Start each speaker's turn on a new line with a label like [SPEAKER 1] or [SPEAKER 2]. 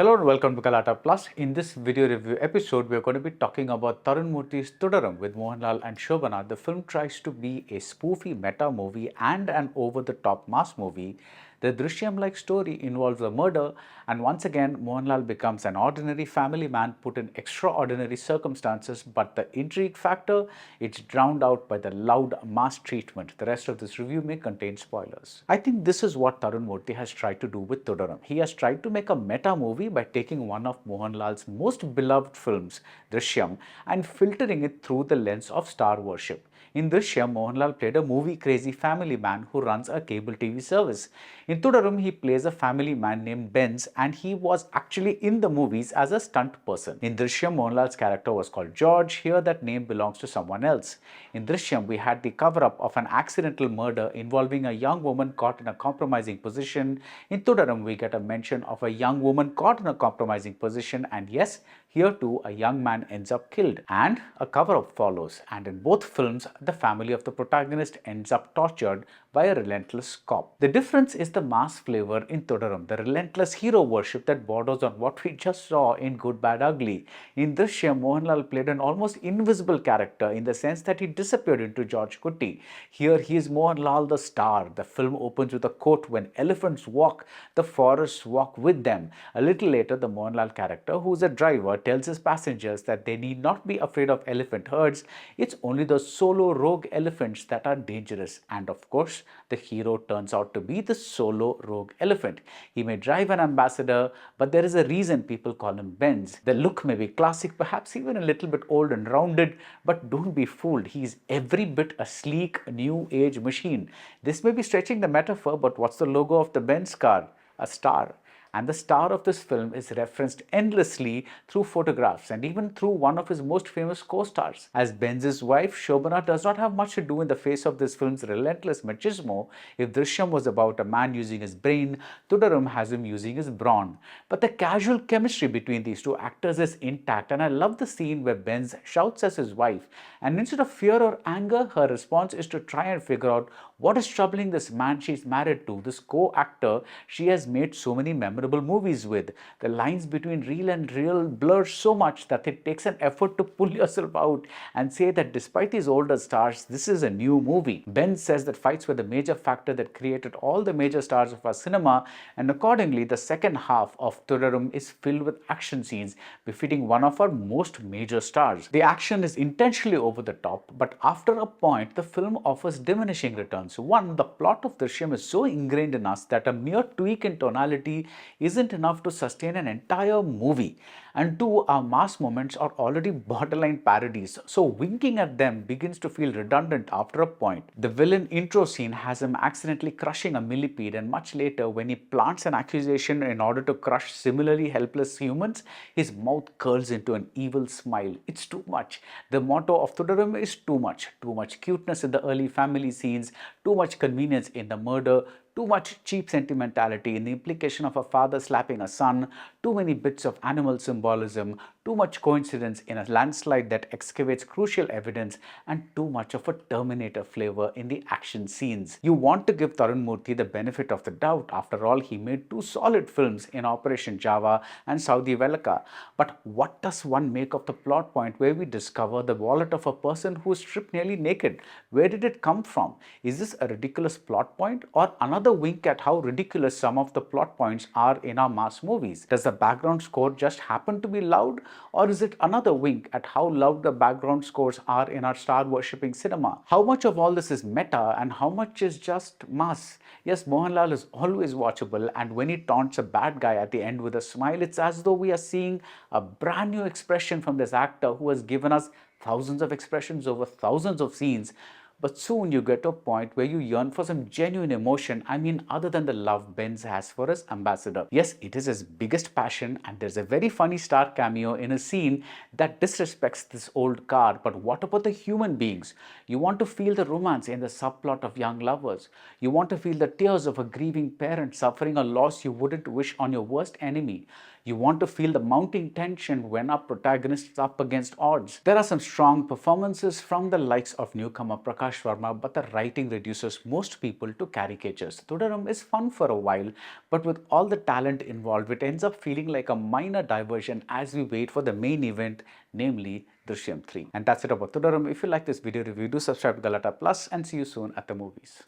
[SPEAKER 1] Hello and welcome to Galatta Plus. In this video review episode, we are going to be talking about Tharun Moorthy's Thudarum with Mohanlal and Shobana. The film tries to be a spoofy meta movie and an over-the-top mass movie. The Drishyam-like story involves a murder, and once again, Mohanlal becomes an ordinary family man put in extraordinary circumstances, but the intrigue factor, it's drowned out by the loud mass treatment. The rest of this review may contain spoilers. I think this is what Tharun Moorthy has tried to do with Thudarum. He has tried to make a meta movie by taking one of Mohanlal's most beloved films, Drishyam, and filtering it through the lens of star worship. In Drishyam, Mohanlal played a movie-crazy family man who runs a cable TV service. In Thudarum, he plays a family man named Benz, and he was actually in the movies as a stunt person. In Drishyam, Mohanlal's character was called George. Here, that name belongs to someone else. In Drishyam, we had the cover-up of an accidental murder involving a young woman caught in a compromising position. In Thudarum, we get a mention of a young woman caught in a compromising position, and yes, here too, a young man ends up killed, and a cover-up follows. And in both films, the family of the protagonist ends up tortured by a relentless cop. The difference is the mass flavor in Thudarum, the relentless hero worship that borders on what we just saw in Good, Bad, Ugly. In Drishyam, Mohanlal played an almost invisible character in the sense that he disappeared into George Kutti. Here, he is Mohanlal the star. The film opens with a quote, "When elephants walk, the forests walk with them." A little later, the Mohanlal character, who is a driver, tells his passengers that they need not be afraid of elephant herds. It's only the solo rogue elephants that are dangerous. And of course, the hero turns out to be the solo rogue elephant. He may drive an ambassador, but there is a reason people call him Benz. The look may be classic, perhaps even a little bit old and rounded, but don't be fooled. He's every bit a sleek, new age machine. This may be stretching the metaphor, but what's the logo of the Benz car? A star. And the star of this film is referenced endlessly through photographs and even through one of his most famous co-stars. As Benz's wife, Shobana does not have much to do in the face of this film's relentless machismo. If Drishyam was about a man using his brain, Thudarum has him using his brawn. But the casual chemistry between these two actors is intact, and I love the scene where Benz shouts at his wife, and instead of fear or anger, her response is to try and figure out what is troubling this man she's married to, this co-actor she has made so many memorable movies with. The lines between real and real blur so much that it takes an effort to pull yourself out and say that despite these older stars, this is a new movie. Ben says that fights were the major factor that created all the major stars of our cinema, and accordingly, the second half of Thudarum is filled with action scenes befitting one of our most major stars. The action is intentionally over the top, but after a point, the film offers diminishing returns. One, the plot of Drishyam is so ingrained in us that a mere tweak in tonality isn't enough to sustain an entire movie. And two, our mass moments are already borderline parodies, so winking at them begins to feel redundant after a point. The villain intro scene has him accidentally crushing a millipede, and much later, when he plants an accusation in order to crush similarly helpless humans, his mouth curls into an evil smile. It's too much. The motto of Thudarum is too much. Too much cuteness in the early family scenes, too much convenience in the murder, too much cheap sentimentality in the implication of a father slapping a son, too many bits of animal symbolism, too much coincidence in a landslide that excavates crucial evidence, and too much of a Terminator flavor in the action scenes. You want to give Tharun Moorthy the benefit of the doubt. After all, he made two solid films in Operation Java and Saudi Velaka. But what does one make of the plot point where we discover the wallet of a person who is stripped nearly naked? Where did it come from? Is this a ridiculous plot point or another wink at how ridiculous some of the plot points are in our mass movies? Does the background score just happen to be loud, or is it another wink at how loud the background scores are in our star worshipping cinema? How much of all this is meta and how much is just mass? Yes, Mohanlal is always watchable, and when he taunts a bad guy at the end with a smile, it's as though we are seeing a brand new expression from this actor who has given us thousands of expressions over thousands of scenes. But soon you get to a point where you yearn for some genuine emotion, other than the love Benz has for his ambassador. Yes, it is his biggest passion, and there's a very funny star cameo in a scene that disrespects this old car. But what about the human beings? You want to feel the romance in the subplot of young lovers. You want to feel the tears of a grieving parent suffering a loss you wouldn't wish on your worst enemy. You want to feel the mounting tension when our protagonist is up against odds. There are some strong performances from the likes of newcomer Prakash Verma, but the writing reduces most people to caricatures. Thudarum is fun for a while, but with all the talent involved, it ends up feeling like a minor diversion as we wait for the main event, namely Drishyam 3. And that's it about Thudarum. If you like this video review, do subscribe to Galatta Plus and see you soon at the movies.